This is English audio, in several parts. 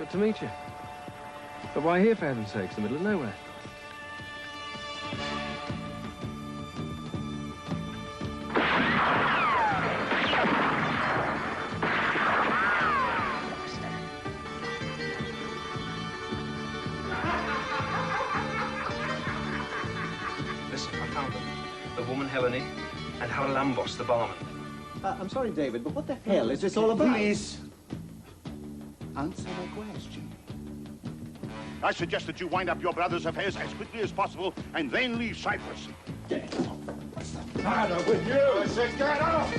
Good to meet you. But why here, for heaven's sakes, in the middle of nowhere? Listen, I found them. The woman, Helene, and Howard Lambos, the barman. I'm sorry, David, but what the hell is this all about? Please, answer my question. I suggest that you wind up your brother's affairs as quickly as possible and then leave Cyprus. Get off. What's the matter with you? I said get off!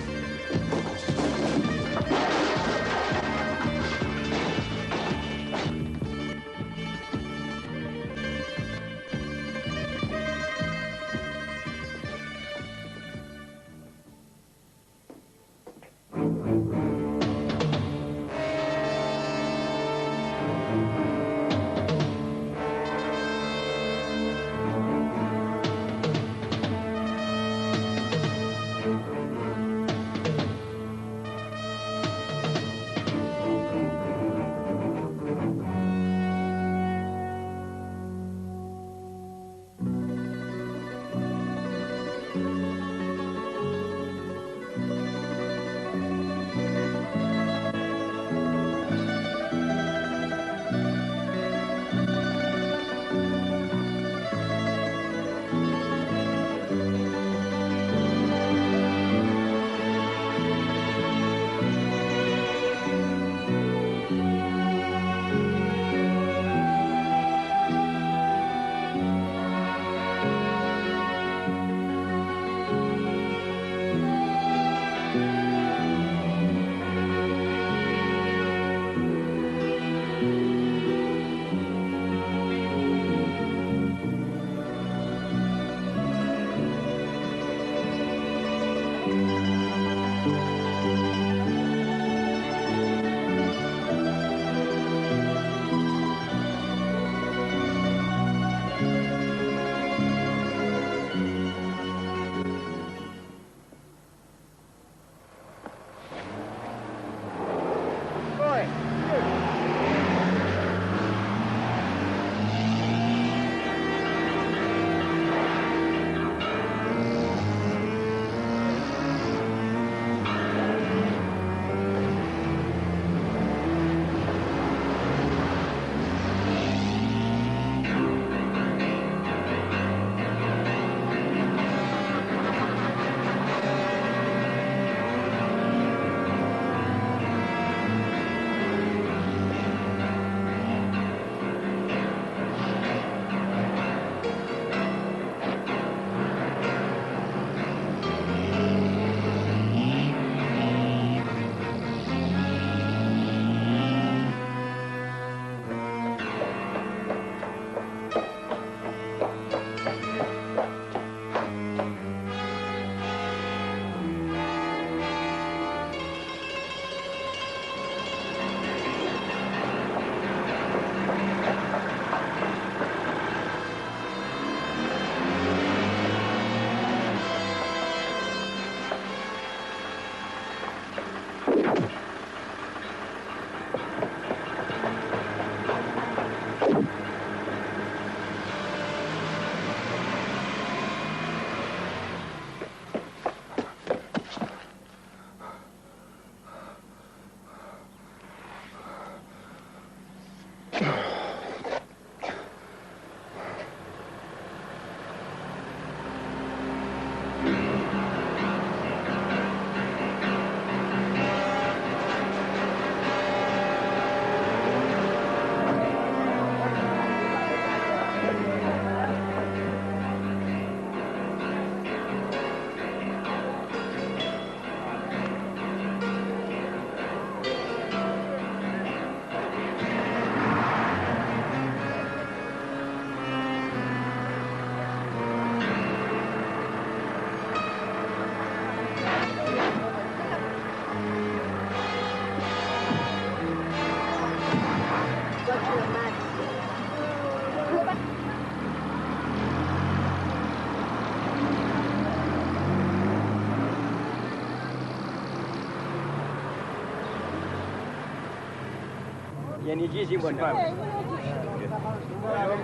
γενική σύμβολη πάμε.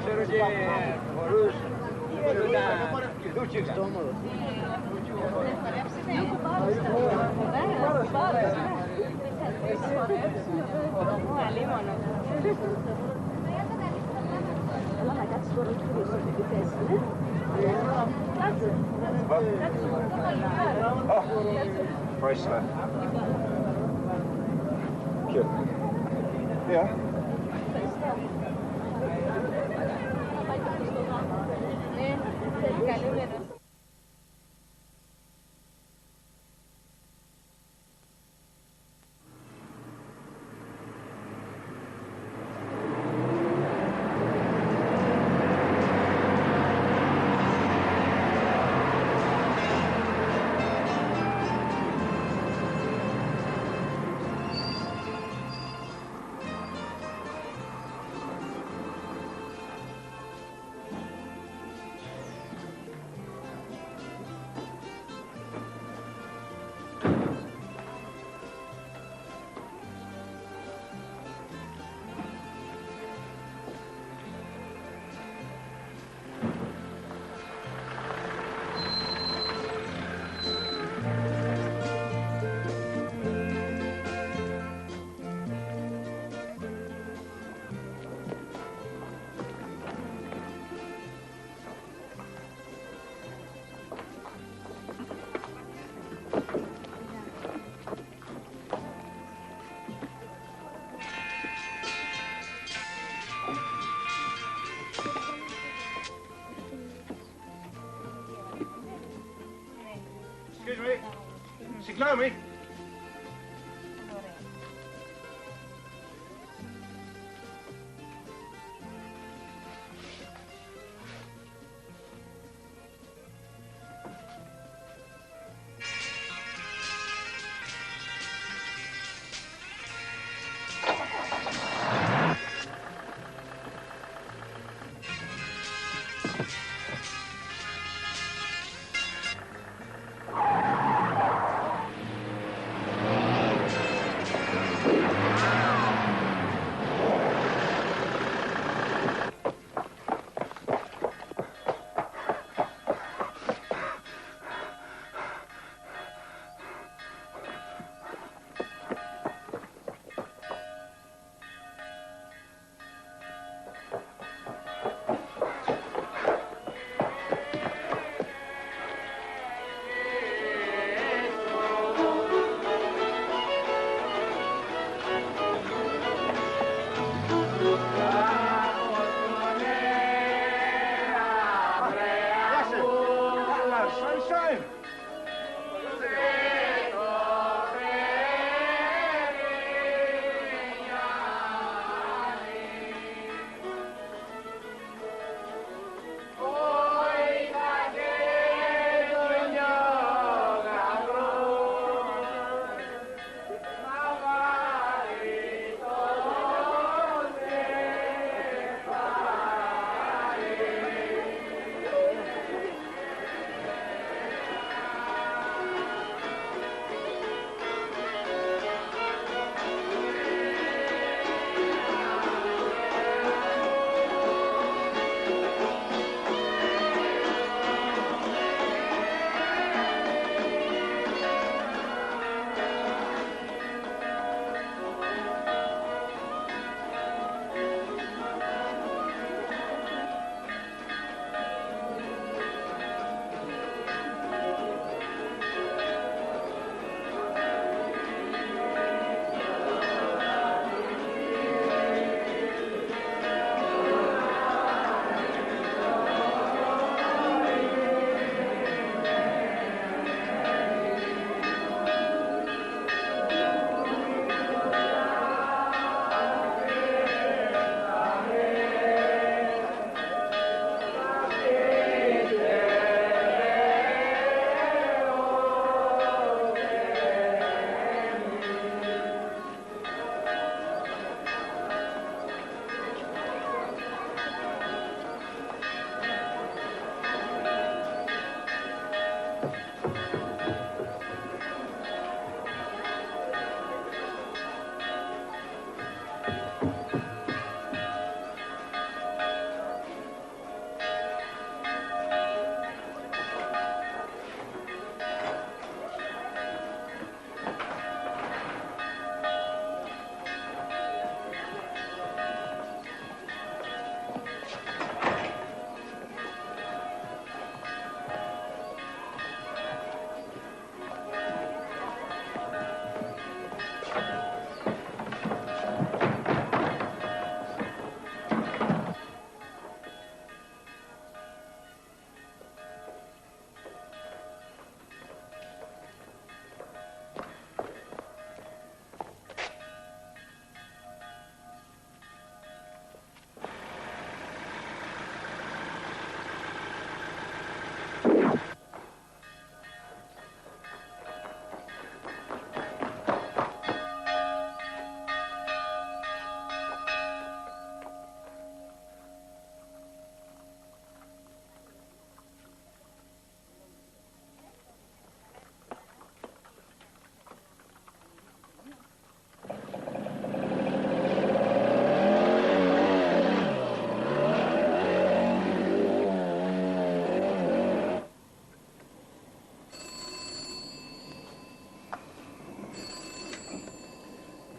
Ξέρω και φορούς, τα κιλούτσικα. Chrysler. Good. Yeah. Excuse me. Siclomi?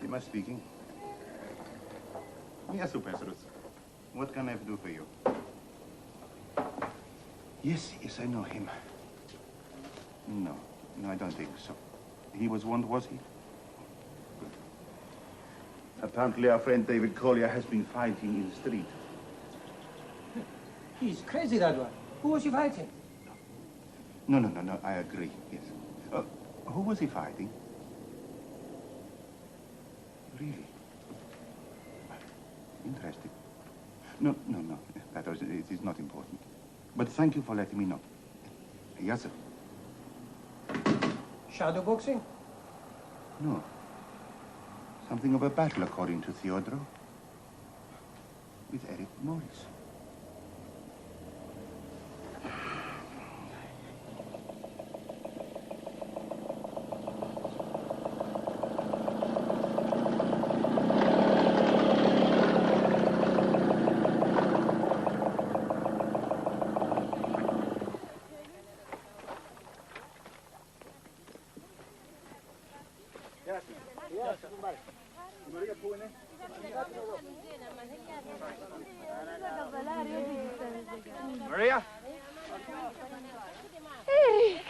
Am I speaking? Yes, Petrus. What can I do for you? Yes, I know him. No, I don't think so. He was one, was he? Good. Apparently, our friend David Collier has been fighting in the street. He's crazy, that one. Who was he fighting? No, I agree, yes. Who was he fighting? Really? Interesting. No, Petrus, it is not important. But thank you for letting me know. Yes, sir. Shadow boxing? No. Something of a battle, according to Theodoro. With Eric Morris. Maria? Eric!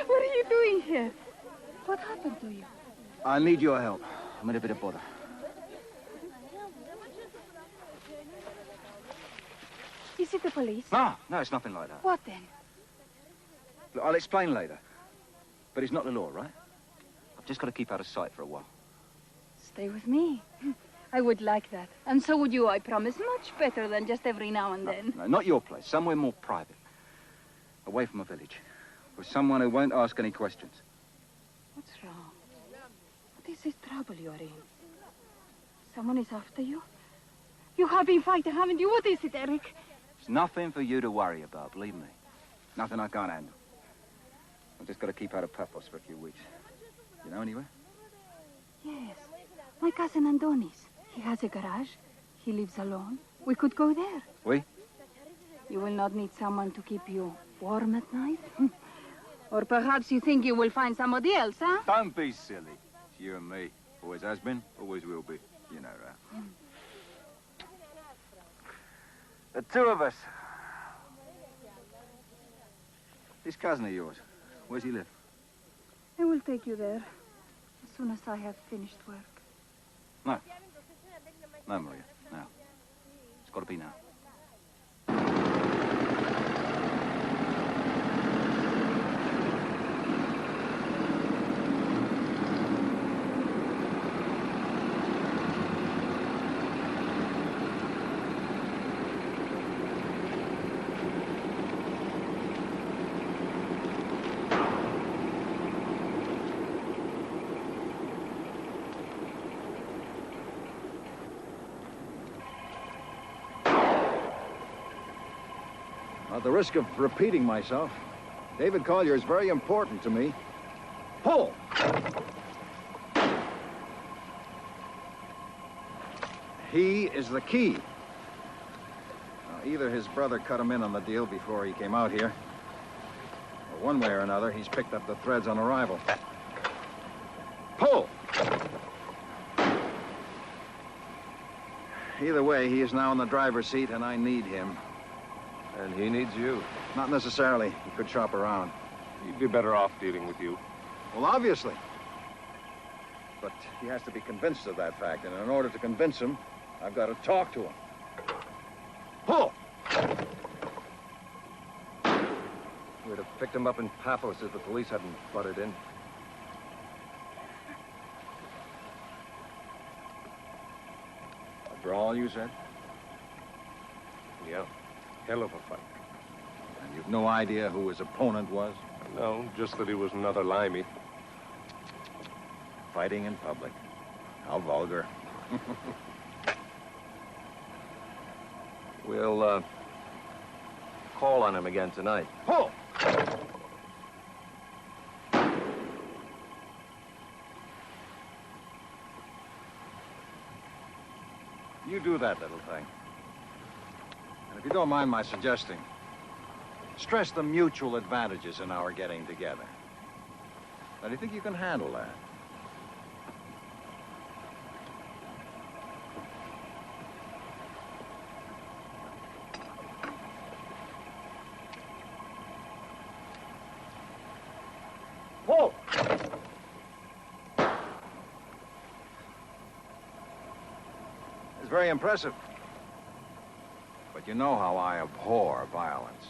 What are you doing here? What happened to you? I need your help. I'm in a bit of bother. Is it the police? No, it's nothing like that. What then? Look, I'll explain later. But it's not the law, right? I've just got to keep out of sight for a while. Stay with me. I would like that. And so would you, I promise. Much better than just every now and then. No, not your place. Somewhere more private. Away from a village. With someone who won't ask any questions. What's wrong? What is this trouble you're in? Someone is after you? You have been fighting, haven't you? What is it, Eric? It's nothing for you to worry about, believe me. Nothing I can't handle. I've just got to keep out of Paphos for a few weeks. You know anywhere? Yes. My cousin Andonis. He has a garage. He lives alone. We could go there. We? You will not need someone to keep you warm at night. Or perhaps you think you will find somebody else, huh? Don't be silly. It's you and me. Always has been, always will be. You know that. The two of us. This cousin of yours, where's he live? I will take you there as soon as I have finished work. No. No, Maria, no. It's got to be now. At the risk of repeating myself, David Collier is very important to me. Pull! He is the key. Now, either his brother cut him in on the deal before he came out here, or one way or another, he's picked up the threads on arrival. Pull! Either way, he is now in the driver's seat, and I need him. And he needs you. Not necessarily. He could shop around. He'd be better off dealing with you. Well, obviously. But he has to be convinced of that fact, and in order to convince him, I've got to talk to him. Pull! We'd have picked him up in Paphos if the police hadn't butted in. A brawl, you said? Yeah. Hell of a fight. And you've no idea who his opponent was? No, just that he was another limey. Fighting in public. How vulgar. We'll, call on him again tonight. Pull! You do that, little thing. And if you don't mind my suggesting, stress the mutual advantages in our getting together. Now, do you think you can handle that? Paul! It's very impressive. But you know how I abhor violence.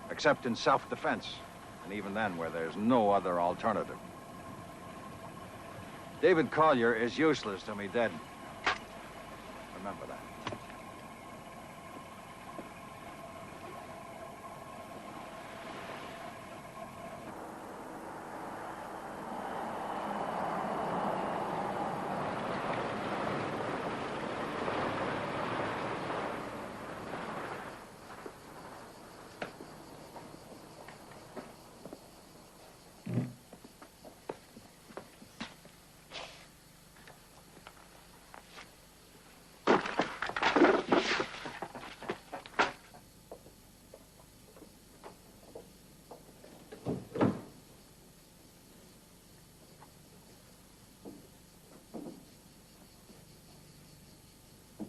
Except in self-defense. And even then, where there's no other alternative. David Collier is useless to me dead. Remember that.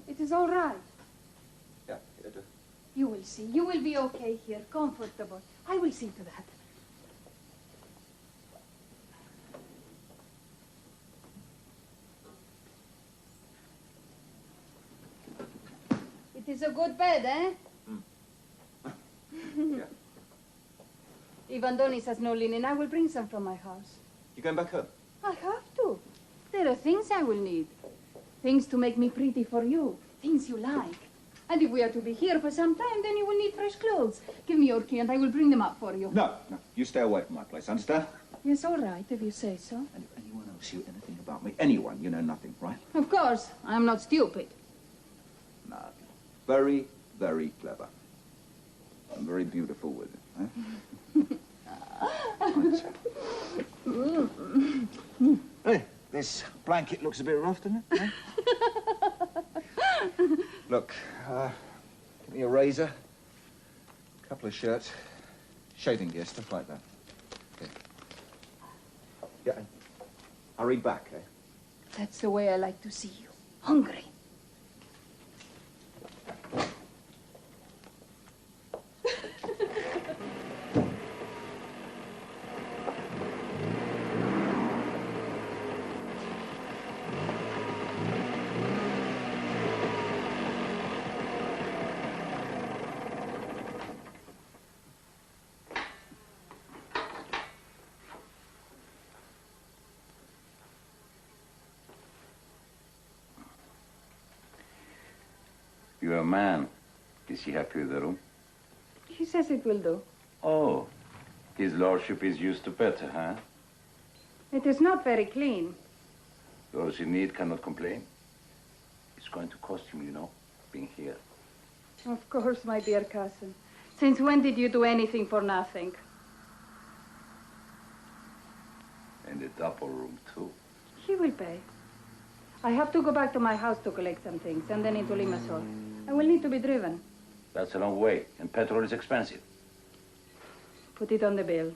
It is all right. Yeah, it is. You will see. You will be okay here, comfortable. I will see to that. It is a good bed, eh? Yeah. Ivan Donis has no linen. I will bring some from my house. You going back home? I have to. There are things I will need. Things to make me pretty for you. Things you like. And if we are to be here for some time, then you will need fresh clothes. Give me your key and I will bring them up for you. No. You stay away from my place, understand? Yes, all right, if you say so. And if anyone asks you anything about me, anyone, you know nothing, right? Of course. I'm not stupid. No. Very, very clever. And very beautiful with it, eh? Hey, this blanket looks a bit rough, doesn't it? Eh? Look, give me a razor, a couple of shirts, shaving gear, stuff like that. Okay. Yeah, and hurry back, eh? That's the way I like to see you. Hungry. You're a man. Is he happy with the room? He says it will do. Oh, his lordship is used to better, huh? It is not very clean. Those in need cannot complain. It's going to cost him, you know, being here. Of course, my dear cousin. Since when did you do anything for nothing? And the double room, too. He will pay. I have to go back to my house to collect some things, and then into Limassol. I will need to be driven. That's a long way, and petrol is expensive. Put it on the bill.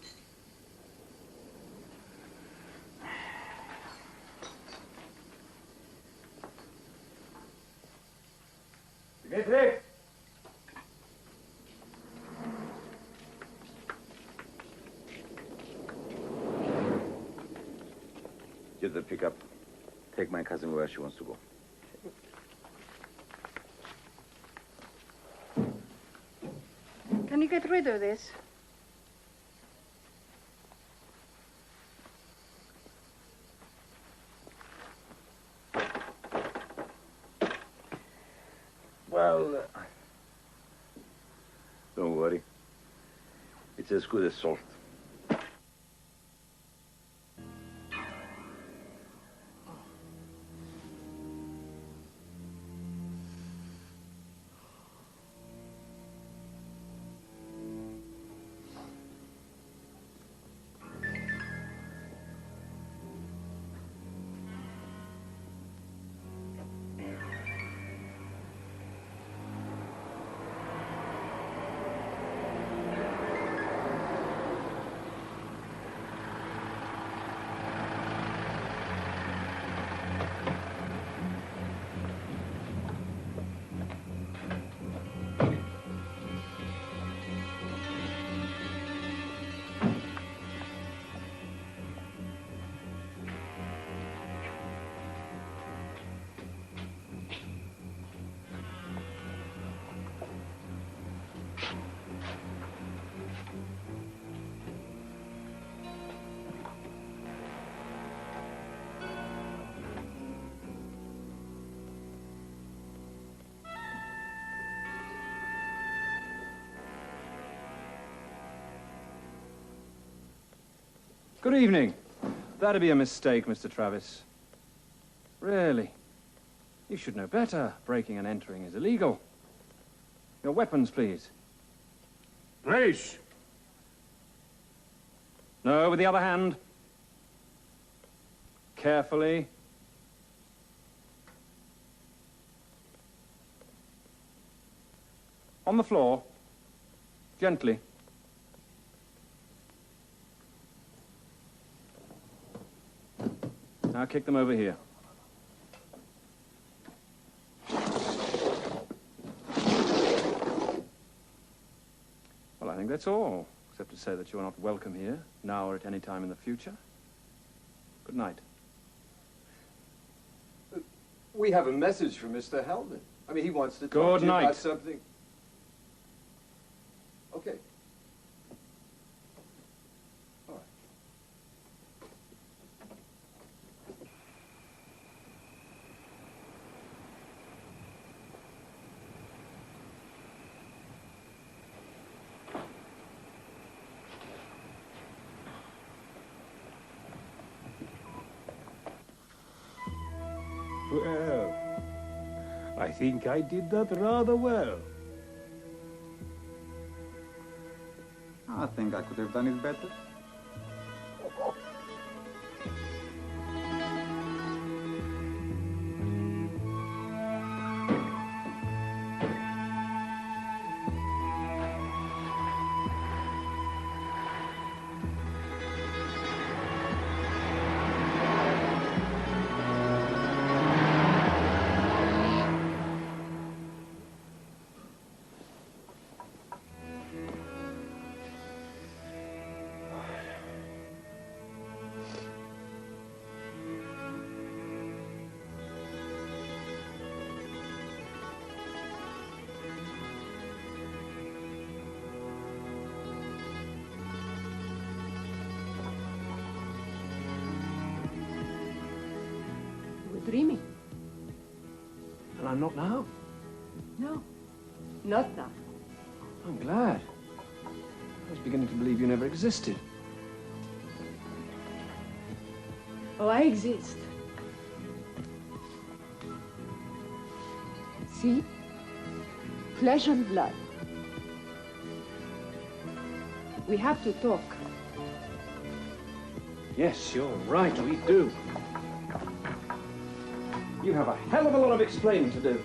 Dimitri! Get the pickup. Take my cousin where she wants to go. Can you get rid of this? Well, don't worry. It's as good as salt. Good evening. That'd be a mistake, Mr. Travis. Really? You should know better. Breaking and entering is illegal. Your weapons, please. Please. No, with the other hand. Carefully. On the floor. Gently. Now kick them over here. Well, I think that's all, except to say that you are not welcome here, now or at any time in the future. Good night. We have a message from Mr. Hellman. I mean, he wants to talk Good to you night. about something. Okay. All right. Well, I think I did that rather well. I think I could have done it better. Dreaming. And I'm not now. No, not now. I'm glad. I was beginning to believe you never existed. Oh, I exist. See? Flesh and blood. We have to talk. Yes, you're right, we do. You have a hell of a lot of explaining to do.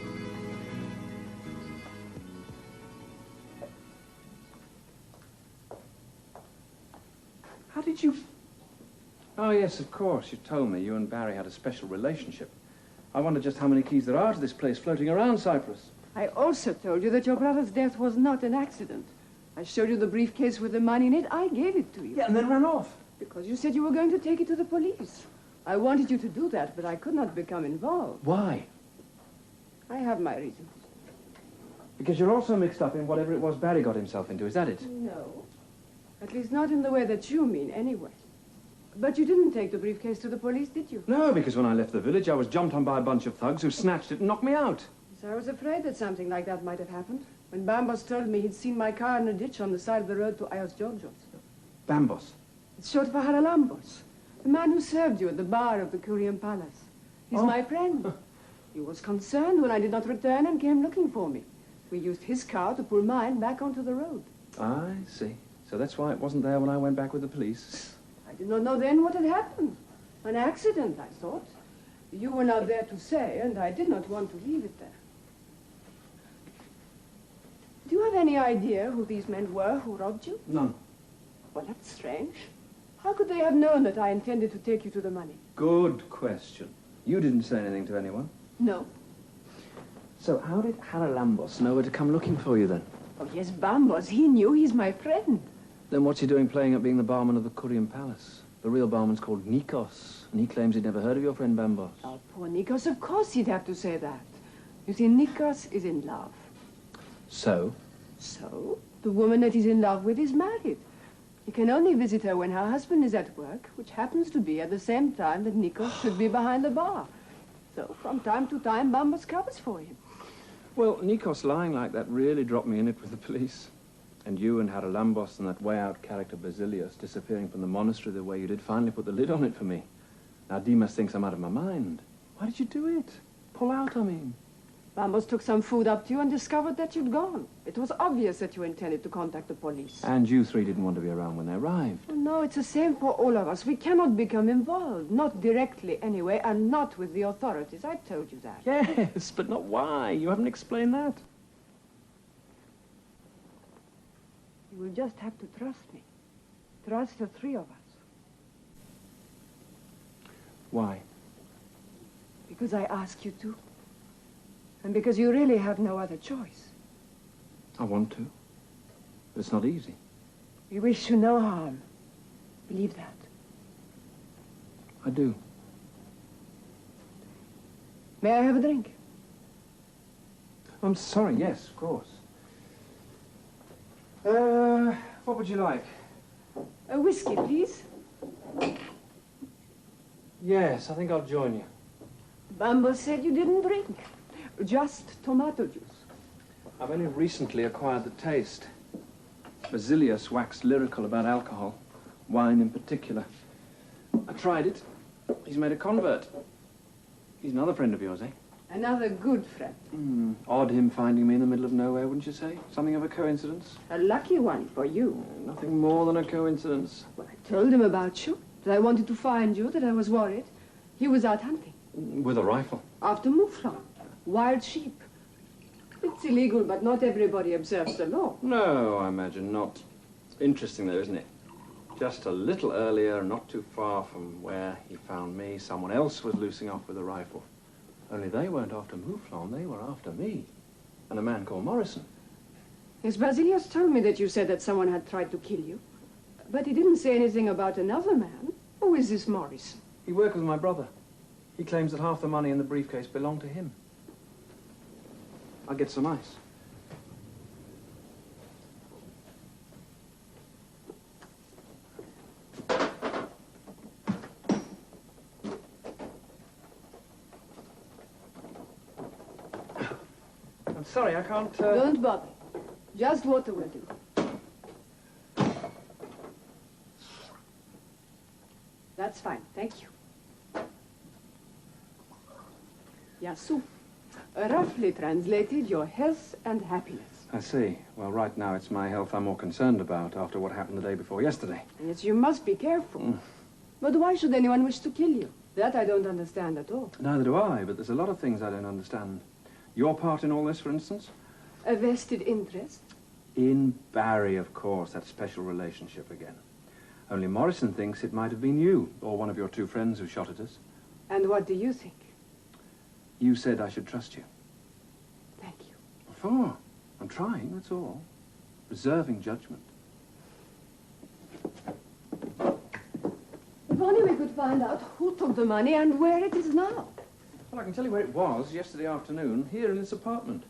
How did you... Oh, yes, of course. You told me you and Barry had a special relationship. I wonder just how many keys there are to this place floating around Cyprus. I also told you that your brother's death was not an accident. I showed you the briefcase with the money in it. I gave it to you. Yeah, and then ran off. Because you said you were going to take it to the police. I wanted you to do that, but I could not become involved. Why? I have my reasons. Because you're also mixed up in whatever it was Barry got himself into, is that it? No. At least not in the way that you mean, anyway. But you didn't take the briefcase to the police, did you? No, because when I left the village, I was jumped on by a bunch of thugs who snatched it and knocked me out. So I was afraid that something like that might have happened. When Bambos told me he'd seen my car in a ditch on the side of the road to Ios Georgios. Bambos? It's short for Haralambos. The man who served you at the bar of the Curian Palace. He's my friend. He was concerned when I did not return and came looking for me. We used his car to pull mine back onto the road. I see. So that's why it wasn't there when I went back with the police. I did not know then what had happened. An accident, I thought. You were not there to say, and I did not want to leave it there. Do you have any idea who these men were who robbed you? None. Well, that's strange. How could they have known that I intended to take you to the money? Good question. You didn't say anything to anyone. No. So how did Haralambos know where to come looking for you then? Oh, yes, Bambos. He knew. He's my friend. Then what's he doing playing at being the barman of the Curian Palace? The real barman's called Nikos, and he claims he'd never heard of your friend Bambos. Oh, poor Nikos. Of course he'd have to say that. You see, Nikos is in love. So? So? The woman that he's in love with is married. He can only visit her when her husband is at work, which happens to be at the same time that Nikos should be behind the bar. So, from time to time, Bambos covers for him. Well, Nikos lying like that really dropped me in it with the police. And you and Haralambos and that way-out character Basilius disappearing from the monastery the way you did finally put the lid on it for me. Now Dimas thinks I'm out of my mind. Why did you do it? Pull out, I mean. Bambos took some food up to you and discovered that you'd gone. It was obvious that you intended to contact the police. And you three didn't want to be around when they arrived. Oh, no, it's the same for all of us. We cannot become involved. Not directly, anyway, and not with the authorities. I told you that. Yes, but not why. You haven't explained that. You will just have to trust me. Trust the three of us. Why? Because I ask you to. And because you really have no other choice. I want to. But it's not easy. We wish you no harm. Believe that. I do. May I have a drink? I'm sorry, yes, of course. What would you like? A whiskey, please. Yes, I think I'll join you. Bambos said you didn't drink. Just tomato juice. I've only recently acquired the taste. Basilius waxed lyrical about alcohol, wine in particular. I tried it. He's made a convert. He's another friend of yours, eh? Another good friend. Odd him finding me in the middle of nowhere, wouldn't you say? Something of a coincidence? A lucky one for you. Nothing more than a coincidence. Well, I told him about you, that I wanted to find you, that I was worried. He was out hunting. With a rifle? After mouflon. Wild sheep. It's illegal, but not everybody observes the law. No, I imagine not. Interesting, though, isn't it? Just a little earlier, not too far from where he found me, someone else was loosing off with a rifle. Only they weren't after Mouflon, they were after me. And a man called Morrison. Yes, Basilius told me that you said that someone had tried to kill you. But he didn't say anything about another man. Who is this Morrison? He worked with my brother. He claims that half the money in the briefcase belonged to him. I'll get some ice. I'm sorry, I can't... Don't bother. Just water will do. That's fine, thank you. Yasu. Roughly translated, your health and happiness. I see. Well, right now it's my health I'm more concerned about after what happened the day before yesterday. Yes, you must be careful. But why should anyone wish to kill you? That I don't understand at all. Neither do I, but there's a lot of things I don't understand. Your part in all this, for instance? A vested interest? In Barry, of course, that special relationship again. Only Morrison thinks it might have been you, or one of your two friends who shot at us. And what do you think? You said I should trust you. Thank you. What for? I'm trying, that's all. Reserving judgment. If only we could find out who took the money and where it is now. Well, I can tell you where it was yesterday afternoon, here in this apartment.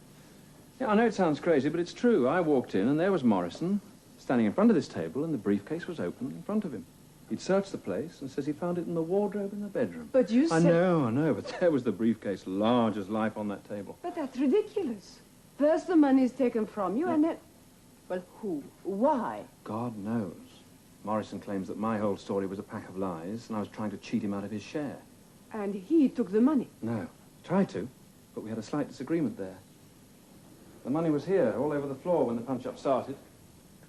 Yeah, I know it sounds crazy, but it's true. I walked in and there was Morrison, standing in front of this table, and the briefcase was open in front of him. He'd searched the place and says he found it in the wardrobe in the bedroom. But you said... I know, but there was the briefcase, large as life, on that table. But that's ridiculous. First the money is taken from you, and then... Well, who? Why? God knows. Morrison claims that my whole story was a pack of lies, and I was trying to cheat him out of his share. And he took the money? No. Tried to, but we had a slight disagreement there. The money was here, all over the floor, when the punch-up started.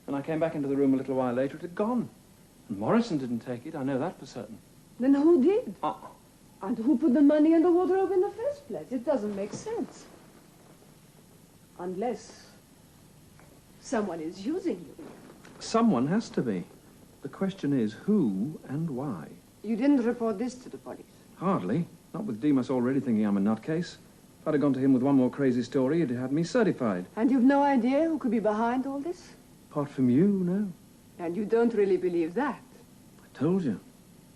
And I came back into the room a little while later, it had gone. And Morrison didn't take it, I know that for certain. Then who did? Uh-uh. And who put the money in the wardrobe in the first place? It doesn't make sense. Unless someone is using you. Someone has to be. The question is who and why. You didn't report this to the police? Hardly. Not with Dimas already thinking I'm a nutcase. If I'd have gone to him with one more crazy story, he'd have had me certified. And you've no idea who could be behind all this? Apart from you, no. And you don't really believe that? I told you.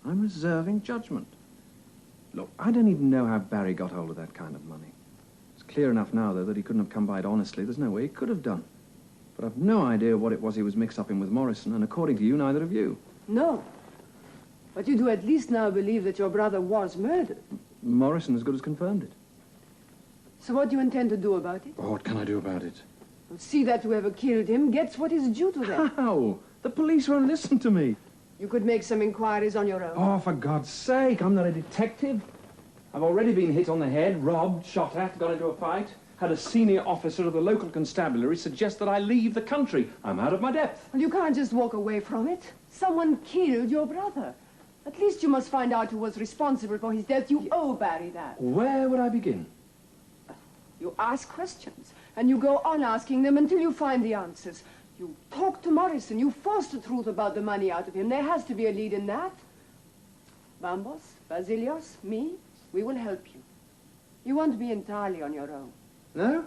I'm reserving judgment. Look, I don't even know how Barry got hold of that kind of money. It's clear enough now, though, that he couldn't have come by it honestly. There's no way he could have done. But I've no idea what it was he was mixed up in with Morrison, and according to you, neither of you. No. But you do at least now believe that your brother was murdered. Morrison as good as confirmed it. So what do you intend to do about it? Oh, what can I do about it? See that whoever killed him gets what is due to them. How? The police won't listen to me. You could make some inquiries on your own. Oh, for God's sake, I'm not a detective. I've already been hit on the head, robbed, shot at, got into a fight. Had a senior officer of the local constabulary suggest that I leave the country. I'm out of my depth. Well, you can't just walk away from it. Someone killed your brother. At least you must find out who was responsible for his death. You owe Barry that. Where would I begin? You ask questions, and you go on asking them until you find the answers. You talk to Morrison. You force the truth about the money out of him. There has to be a lead in that. Bambos, Basilios, me, we will help you. You won't be entirely on your own. No?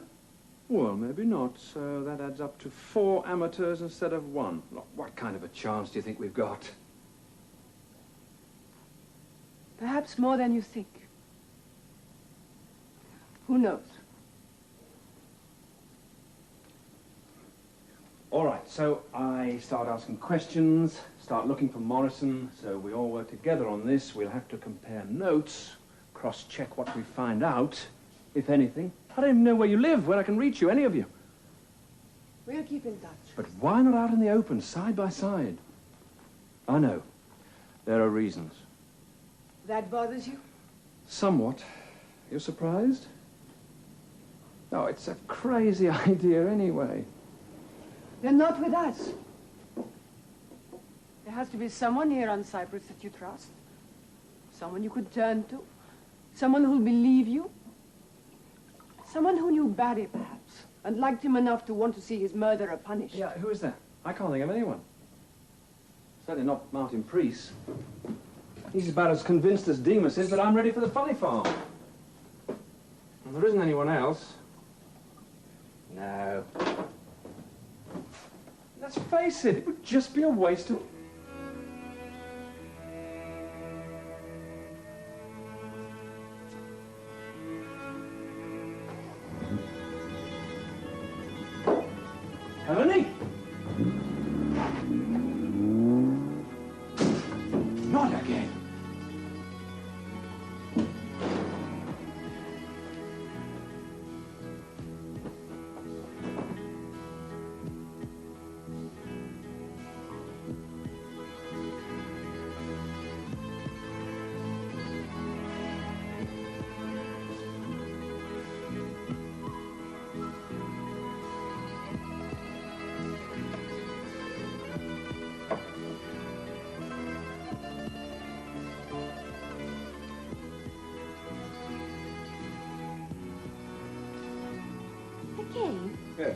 Well, maybe not. So that adds up to 4 amateurs instead of 1. Look, what kind of a chance do you think we've got? Perhaps more than you think. Who knows? All right, so I start asking questions, start looking for Morrison, so we all work together on this. We'll have to compare notes, cross-check what we find out, if anything. I don't even know where you live, where I can reach you, any of you. We'll keep in touch. But why not out in the open, side by side? I know. There are reasons. That bothers you? Somewhat. You're surprised? Oh, it's a crazy idea anyway. Then not with us. There has to be someone here on Cyprus that you trust. Someone you could turn to. Someone who'll believe you. Someone who knew Barry, perhaps, and liked him enough to want to see his murderer punished. Yeah, who is that? I can't think of anyone. Certainly not Martin Preece. He's about as convinced as Demas is that I'm ready for the funny farm. And there isn't anyone else. No. Let's face it would just be a waste of... Tony? Not again. Yes.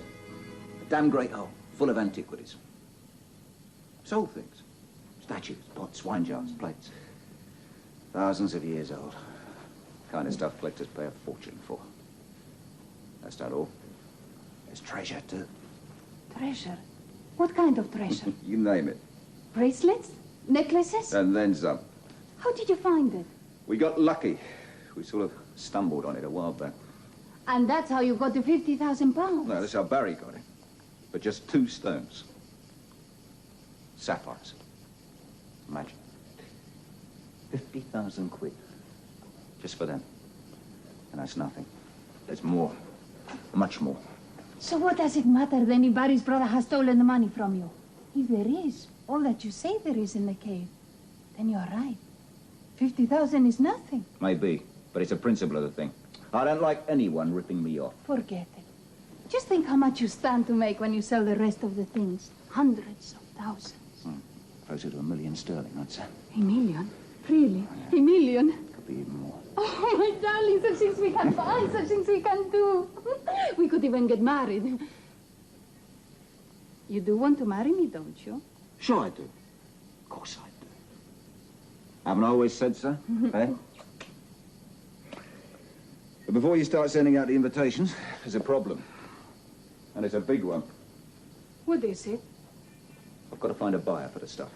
A damn great hole, full of antiquities. It's old things. Statues, pots, wine jars, plates. Thousands of years old. Kind of stuff collectors pay a fortune for. That's not all. There's treasure, too. Treasure? What kind of treasure? You name it. Bracelets? Necklaces? And then some. How did you find it? We got lucky. We sort of stumbled on it a while back. And that's how you got the 50,000 pounds? No, that's how Barry got it. But just 2 stones. Sapphires. Imagine. 50,000 quid. Just for them. And that's nothing. There's more. Much more. So what does it matter then if Barry's brother has stolen the money from you? If there is, all that you say there is in the cave, then you're right. 50,000 is nothing. Maybe, but it's a principle of the thing. I don't like anyone ripping me off. Forget it. Just think how much you stand to make when you sell the rest of the things. Hundreds of thousands. Closer to £1 million sterling, I'd say. $1 million? Really? $1 million? Could be even more. Oh, my darling, such things we can buy, such things we can do. We could even get married. You do want to marry me, don't you? Sure I do. Of course I do. Haven't I always said so? Eh? But before you start sending out the invitations, there's a problem. And it's a big one. What is it? I've got to find a buyer for the stuff.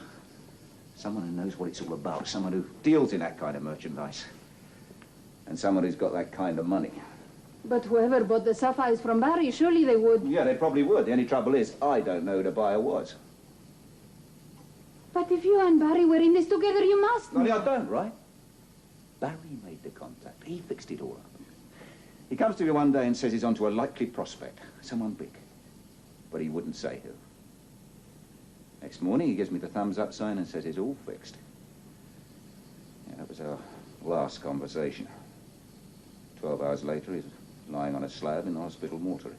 Someone who knows what it's all about. Someone who deals in that kind of merchandise. And someone who's got that kind of money. But whoever bought the sapphires from Barry, surely they would. Yeah, they probably would. The only trouble is, I don't know who the buyer was. But if you and Barry were in this together, you must know. Only I don't, right? Barry made the contact. He fixed it all up. He comes to me one day and says he's onto a likely prospect. Someone big. but he wouldn't say who. Next morning, he gives me the thumbs up sign and says it's all fixed. Yeah, that was our last conversation. 12 hours later, he's lying on a slab in the hospital mortuary.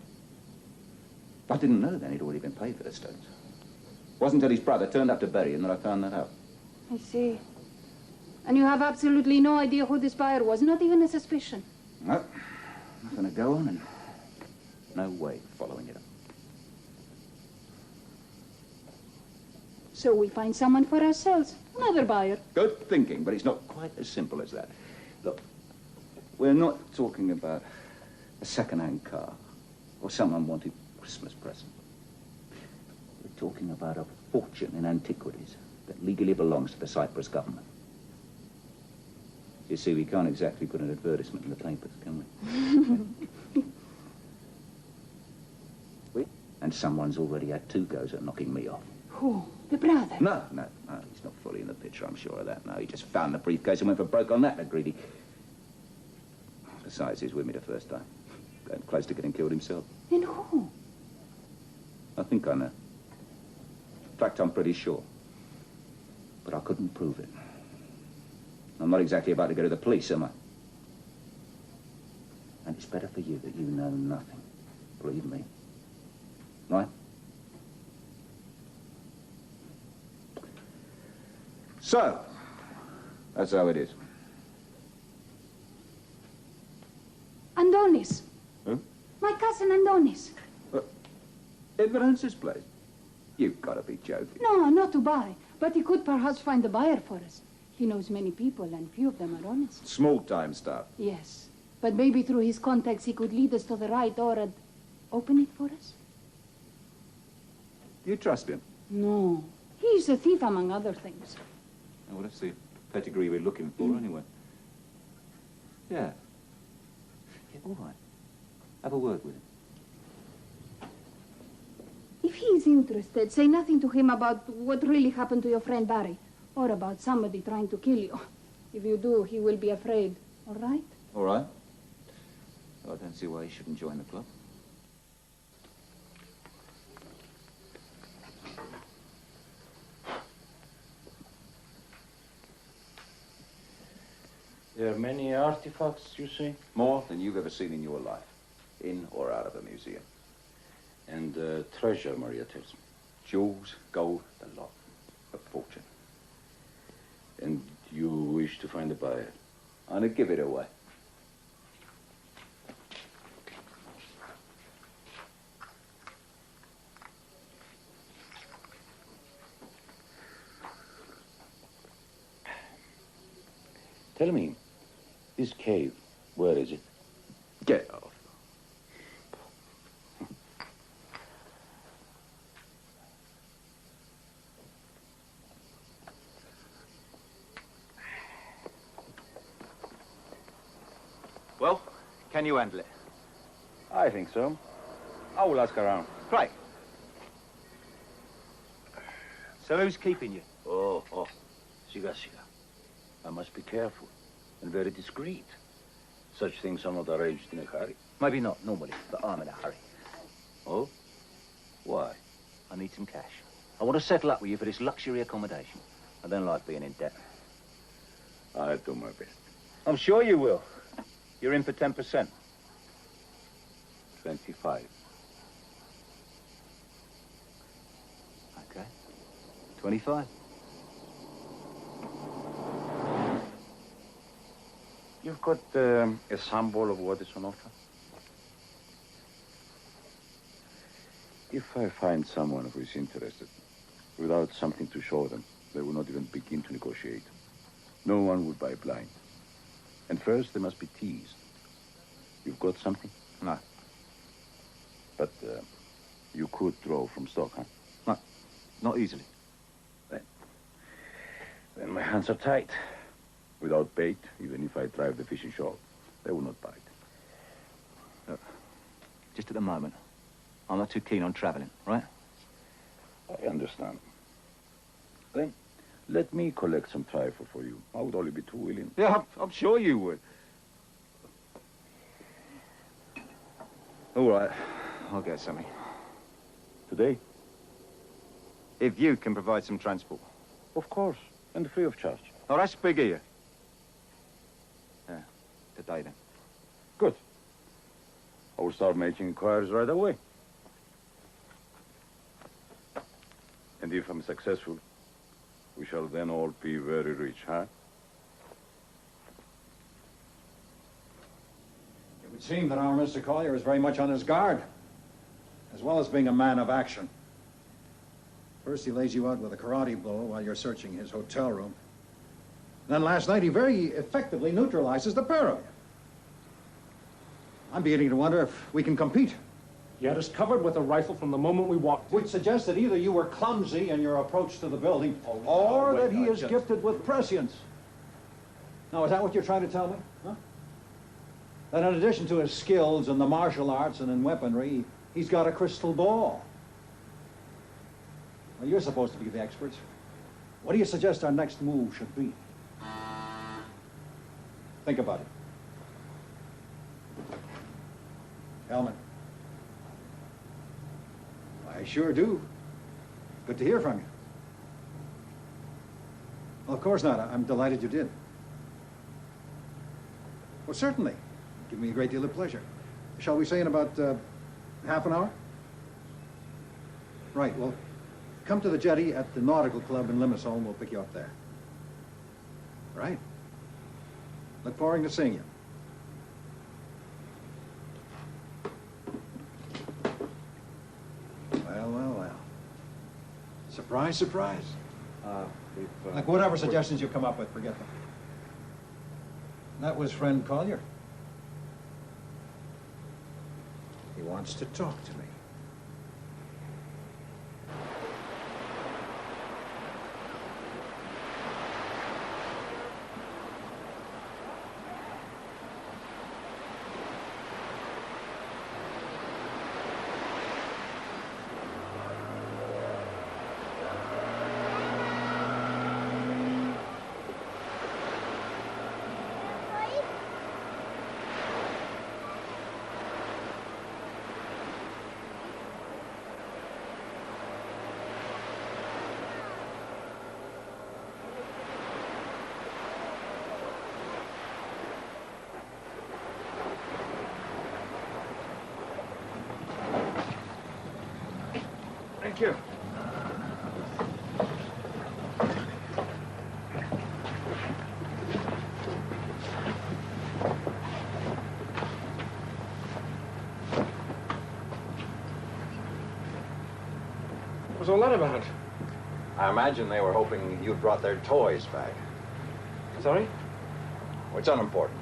I didn't know then he'd already been paid for the stones. It wasn't until his brother turned up to bury him that I found that out. I see. And you have absolutely no idea who this buyer was, not even a suspicion? No. Nothing to go on and no way of following it up. So we find someone for ourselves, another buyer. Good thinking, but it's not quite as simple as that. Look, we're not talking about a second-hand car or some unwanted Christmas present. We're talking about a fortune in antiquities that legally belongs to the Cyprus government. You see, we can't exactly put an advertisement in the papers, can we? And someone's already had 2 goes at knocking me off. Who? The brother? No, he's not fully in the picture, I'm sure of that. No, he just found the briefcase and went for broke on that, the greedy. Besides, he was with me the first time. Going close to getting killed himself. And who? I think I know. In fact, I'm pretty sure. But I couldn't prove it. I'm not exactly about to go to the police, am I? And it's better for you that you know nothing. Believe me. Right? So, that's how it is. Andonis. Who? My cousin Andonis. In Valence's place? You've got to be joking. No, not to buy. But he could perhaps find a buyer for us. He knows many people, and few of them are honest. Small-time stuff. Yes. But maybe through his contacts he could lead us to the right door and open it for us? You trust him? No. He's a thief, among other things. Oh, well, that's the pedigree we're looking for, anyway. Yeah. Yeah, all right. Have a word with him. If he's interested, say nothing to him about what really happened to your friend Barry, or about somebody trying to kill you. If you do, he will be afraid. All right? All right. I don't see why he shouldn't join the club. There are many artifacts, you say? More than you've ever seen in your life, in or out of a museum. And treasure, Maria tells me. Jewels, gold, the lot. A fortune. And you wish to find a buyer? I'm gonna give it away. Tell me, this cave, where is it? Get off. Well, can you handle it? I think so. I will ask around. Great. So who's keeping you? Oh, siga. I must be careful and very discreet. Such things are not arranged in a hurry. Maybe not normally, but I'm in a hurry. Oh? Why? I need some cash. I want to settle up with you for this luxury accommodation. I don't like being in debt. I'll do my best. I'm sure you will. You're in for 10%. 25. Okay. 25. You've got a sample of what is on offer? If I find someone who is interested, without something to show them, they will not even begin to negotiate. No one would buy blind. And first, they must be teased. You've got something? No. But you could draw from stock, huh? No, not easily. Then my hands are tied. Without bait, even if I drive the fishing shore, they will not bite. Look, just at the moment, I'm not too keen on traveling, right? I understand. Then, let me collect some trifle for you. I would only be too willing. Yeah, I'm sure you would. All right, I'll get something. Today? If you can provide some transport. Of course, and free of charge. Oh, that's big of you. Yeah, today then. Good. I will start making inquiries right away. And if I'm successful, we shall then all be very rich, huh? It would seem that our Mr. Collier is very much on his guard, as well as being a man of action. First, he lays you out with a karate blow while you're searching his hotel room. Then last night, he very effectively neutralizes the pair of you. I'm beginning to wonder if we can compete. He had us covered with a rifle from the moment we walked in. Which suggests that either you were clumsy in your approach to the building, or that he is gifted with prescience. Now, is that what you're trying to tell me? Huh? That in addition to his skills in the martial arts and in weaponry, he's got a crystal ball. Well, you're supposed to be the experts. What do you suggest our next move should be? Think about it. Hellman. I sure do. Good to hear from you. Well, of course not. I'm delighted you did. Well, certainly. Give me a great deal of pleasure. Shall we say in about half an hour? Right, well, come to the jetty at the Nautical Club in Limassol and we'll pick you up there. Right? Look forward to seeing you. Well. Surprise, surprise. Like whatever suggestions you come up with, forget them. That was friend Collier. He wants to talk to me. Thank you. What's all that about? I imagine they were hoping you'd brought their toys back. Sorry? Well, it's unimportant.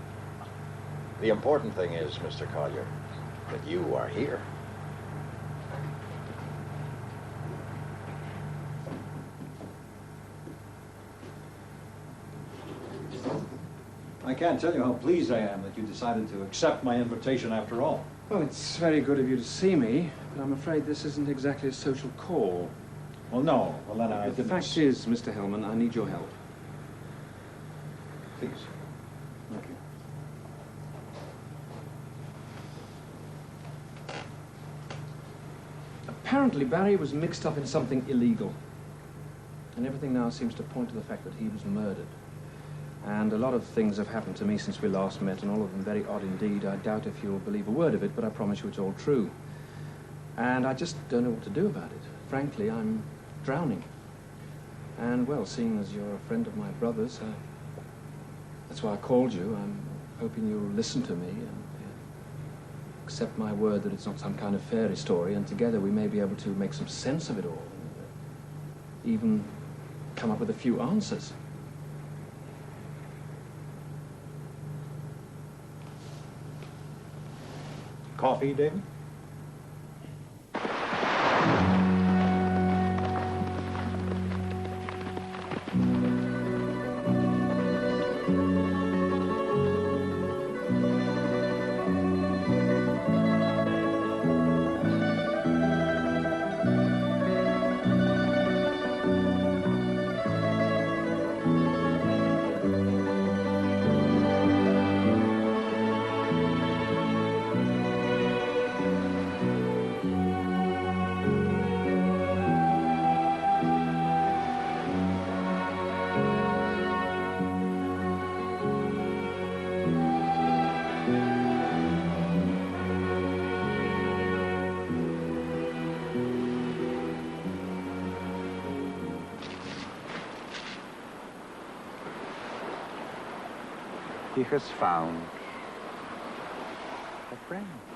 The important thing is, Mr. Collier, that you are here. I can't tell you how pleased I am that you decided to accept my invitation after all. Well, it's very good of you to see me, but I'm afraid this isn't exactly a social call. Well, no. Well, then I The didn't... fact is, Mr. Hellman, I need your help. Please. Thank you. Apparently, Barry was mixed up in something illegal. And everything now seems to point to the fact that he was murdered. And a lot of things have happened to me since we last met, and all of them very odd indeed. I doubt if you'll believe a word of it, but I promise you it's all true. And I just don't know what to do about it. Frankly, I'm drowning. And, well, seeing as you're a friend of my brother's, that's why I called you. I'm hoping you'll listen to me and accept my word that it's not some kind of fairy story, and together we may be able to make some sense of it all, and even come up with a few answers. Coffee, David? he has found a friend.